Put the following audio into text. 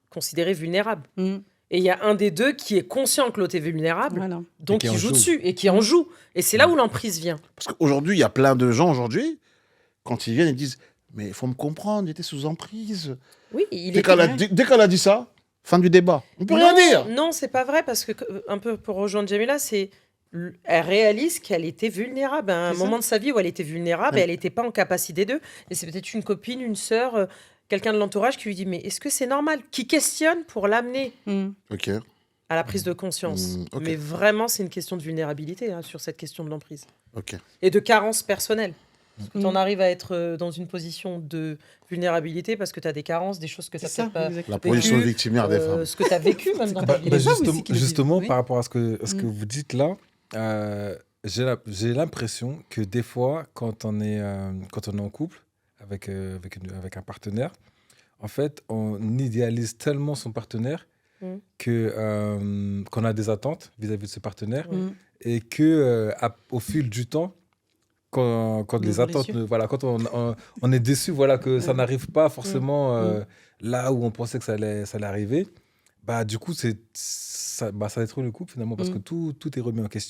considéré vulnérable. Mm. Et il y a un des deux qui est conscient que l'autre est vulnérable, Voilà. donc qui il en joue joue. dessus et qui en joue. Et c'est là où l'emprise vient. Parce qu'aujourd'hui, il y a plein de gens aujourd'hui, quand ils viennent, ils disent mais il faut me comprendre, il était sous emprise. Oui, il Dès est qu'elle a dit ça, fin du débat. On peut rien dire. Non, c'est pas vrai, parce que, un peu pour rejoindre Jamila, elle réalise qu'elle était vulnérable à un C'est ça. moment de sa vie où elle était vulnérable Ouais. et elle n'était pas en capacité d'eux. Et c'est peut-être une copine, une sœur, quelqu'un de l'entourage qui lui dit mais est-ce que c'est normal? Qui questionne pour l'amener Mm. Ok. à la prise de conscience. Ok. Mais vraiment, c'est une question de vulnérabilité sur cette question de l'emprise. Ok. Et de carence personnelle. Parce que tu en Mm. arrives à être dans une position de vulnérabilité parce que tu as des carences, des choses que tu C'est n'as ça, peut-être pas... exactement. La position vécu, victimaire des femmes. ce que tu as vécu même dans ta vie. ça aussi qui le Justement, disent, oui. par rapport à ce que Mm. vous dites là, j'ai l'impression que des fois, quand on est en couple avec un partenaire, en fait, on idéalise tellement son partenaire Mm. qu'on a des attentes vis-à-vis de ce partenaire Mm. et que au fil du temps, quand On les ouvre les attentes, yeux. quand on est déçu, voilà, que ça Mm. n'arrive pas forcément Mm. là où on pensait que ça allait arriver, bah du coup ça détruit le couple finalement parce Mm. que tout est remis en question.